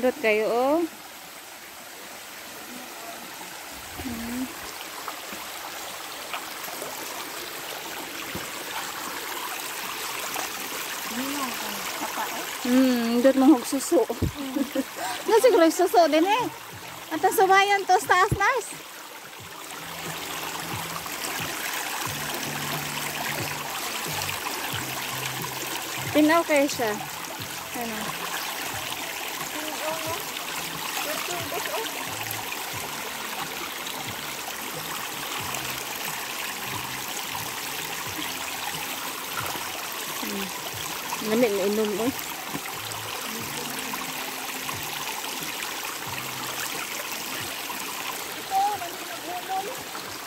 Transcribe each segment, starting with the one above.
Nindot kayo, oh. Nindot mong hugsuso. Nga siguro suso din eh. At ang sumayan to sa taas, nice. Tinaw kayo siya. Ano? Lamig na inom mo.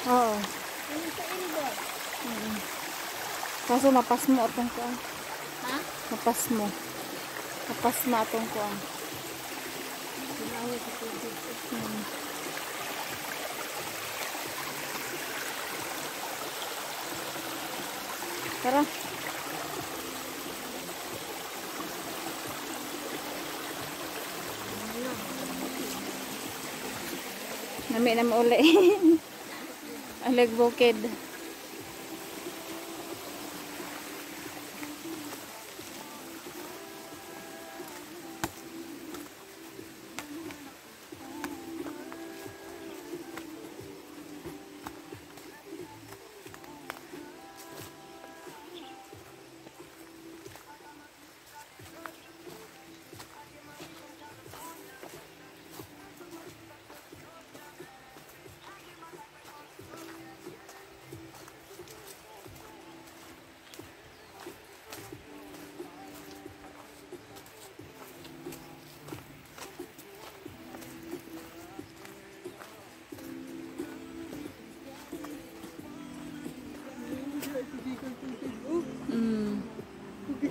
Oo. Kaso mapas mo atong kuan. Ha? Mapas mo. Mapas mo atong kuan. Tara. Nami na mauli. Alag bukid.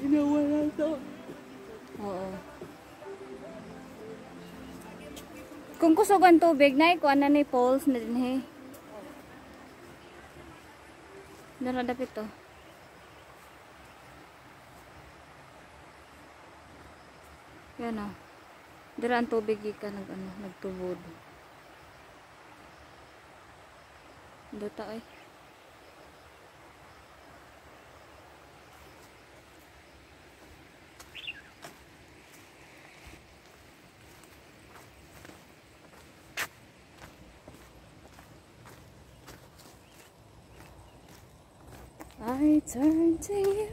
Nawala to. Oo. Kung kusugan tubig na kuan na ni poles na din he. Daradap ito. Yan o. Dira ang tubig ika nagtubod. Dota ay. I turn to you.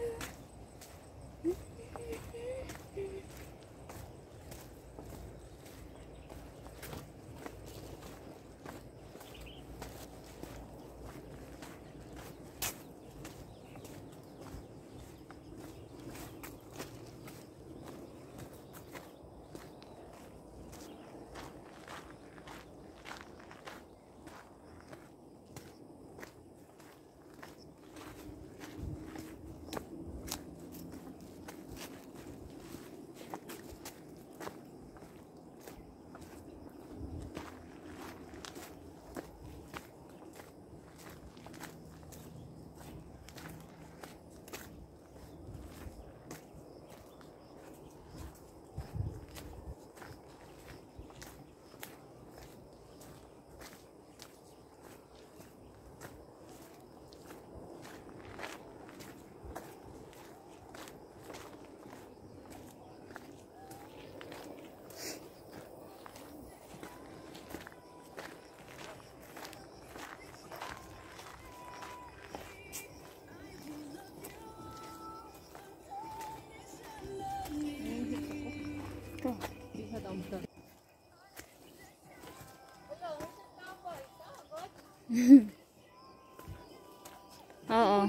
Oo.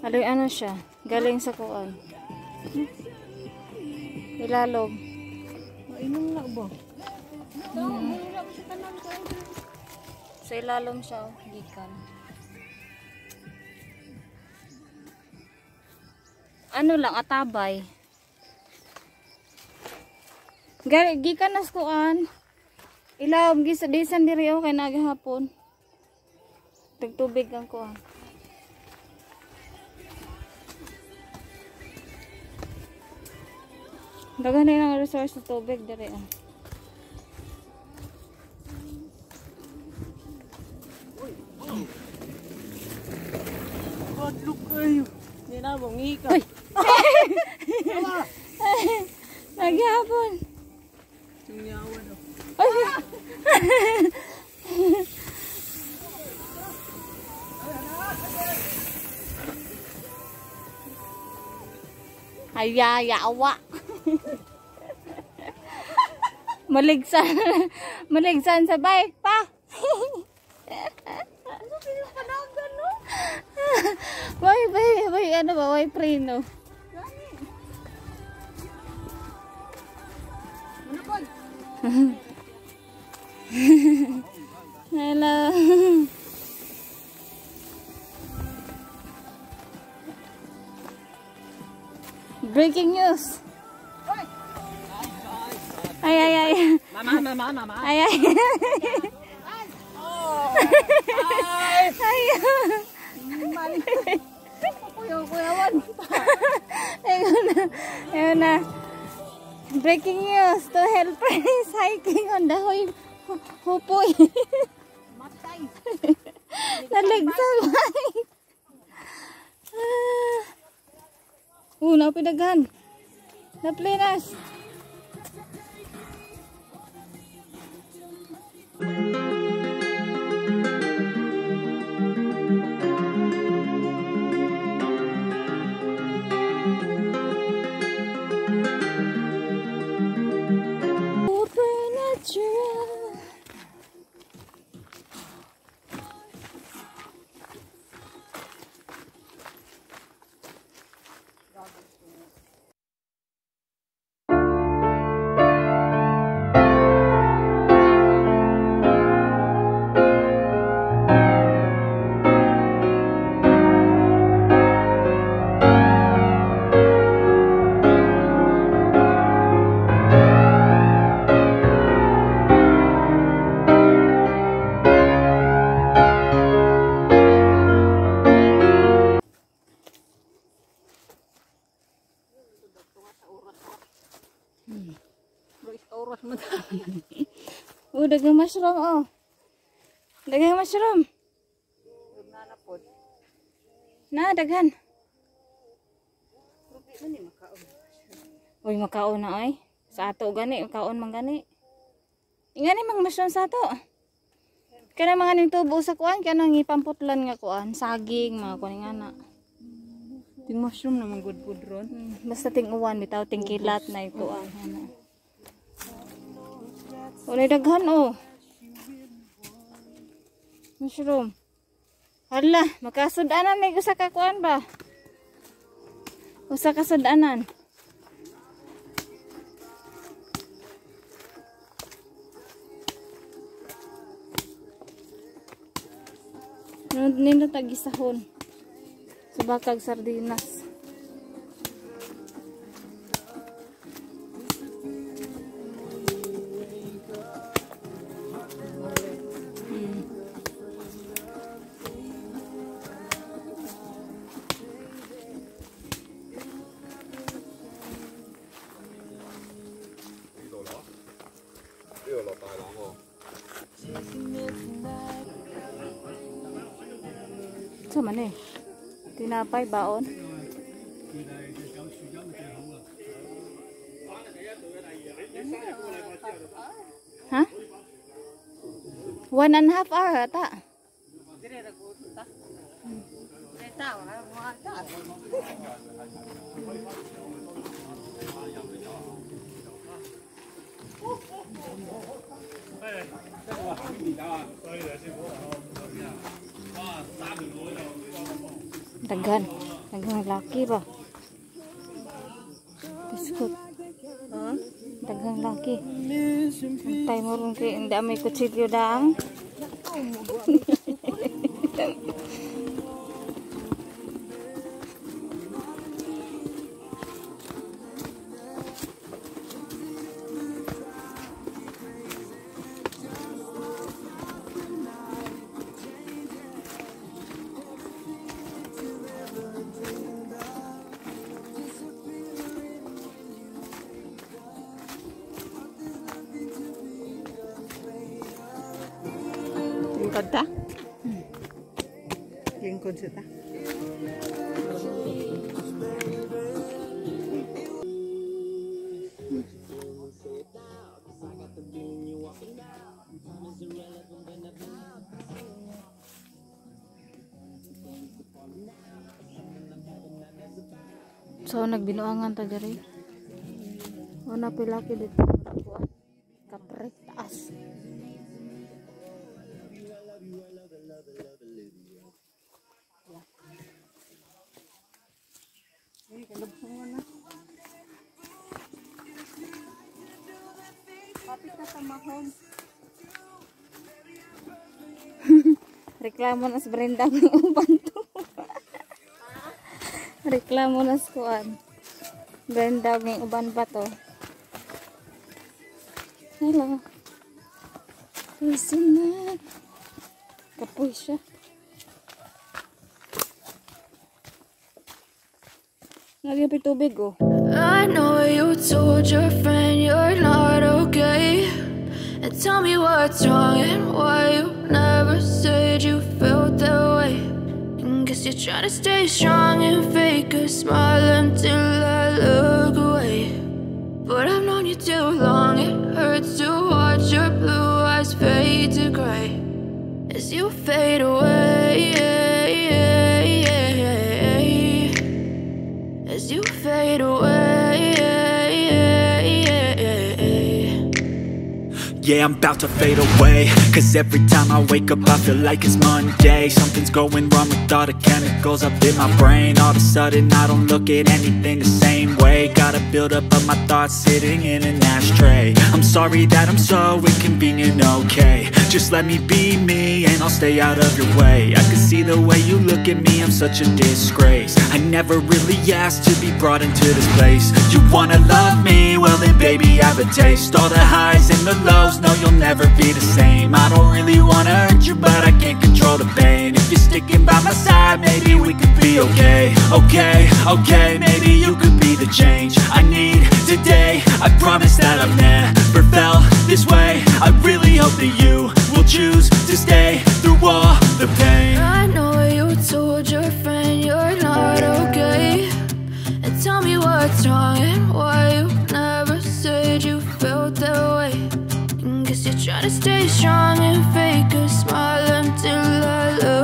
Aloy ano siya? Galing sa kuan. Ilalog. Mainom na ba? Sa ilalom siya, gikan. Ano lang, atabay. Gikan nas kuan. Ilawom gisa-disan diri o kay nagahapon. Tagtubig ang kuan. Daghan na lang resource sa tubig diri ah. bungi ka. Uy! Nagyapon. Sumyawan o. Ay! Ayayawa. Maligsan. Maligsan sa bike pa. Ano pinapanagan no? Why, ano ba? Why preno? Manapod. Hello. Breaking news. Ay. Mama. Ay. Oh. Ay. Mali. Kuyawan. Ayun na. Breaking news to helpers hiking on the Hupoy. Matay. Nalagsabay. Napinaghan. Naplinas. Supernatural. Oras mo. Dagang mushroom oh. Dagang mushroom. Nanapod. Na daghan. Rupi man ni makaon. Uy, makaon na ay. Sa ato gani, makaon man gani. Ingani mang mushroom sa ato. Kana mga ning tubo sa kuan, kana ngipamputlan nga kuan, saging mga kuan nga na. Ting mushroom naman good ron. Basta ting uwan bitaw ting kilat na kuan ana. Wala daghan oh. Mushroom. Hala, makasudanan may usa ka kuan ba? Usa ka sudanan. Nindot tagisahon. Subakag sardinas. Sa man eh. Tinapay baon. Ha? 1.5 hour ata. Dire ra ko ta. Dire ta wa wa ta. Daghan laki ba? Biskut. Daghang laki. Antay mo rin kay hindi may kutsilyo daang. Lingkod ta? Lingkod siya ta. So nagbinuangan ta diri. Una pilaki dito. Kapre taas. Kapit na sa mahon. Reklamo na sa Brenda ng uban to. Reklamo na sa kuan. Brenda ng uban pa to. Hello. Listen na. Kapoy siya. Nagyapit tubig oh. I know you told your friend you're not okay, and tell me what's wrong and why you never said you felt that way. And guess you're trying to stay strong and fake a smile until I look away. But I've known you too long, it hurts to watch your blue eyes fade to gray as you fade away. As you fade away. Yeah, I'm about to fade away, cause every time I wake up I feel like it's Monday. Something's going wrong with all the chemicals up in my brain. All of a sudden I don't look at anything the same way. Got a build up of my thoughts sitting in an ashtray. I'm sorry that I'm so inconvenient, okay. Just let me be me and I'll stay out of your way. I can see the way you look at me, I'm such a disgrace. I never really asked to be brought into this place. You wanna love me? Well then baby I have a taste. All the highs and the lows, no you'll never be the same. I don't really wanna hurt you but I can't control the pain. If you're sticking by my side maybe we could be okay. Okay, maybe you could be the change I need today. I promise that I've never felt this way. I really hope that you will choose to stay through all the pain. I know you told your friend you're not okay, and tell me what's wrong and why you never said you felt that way. And guess you're trying to stay strong and fake a smile until I look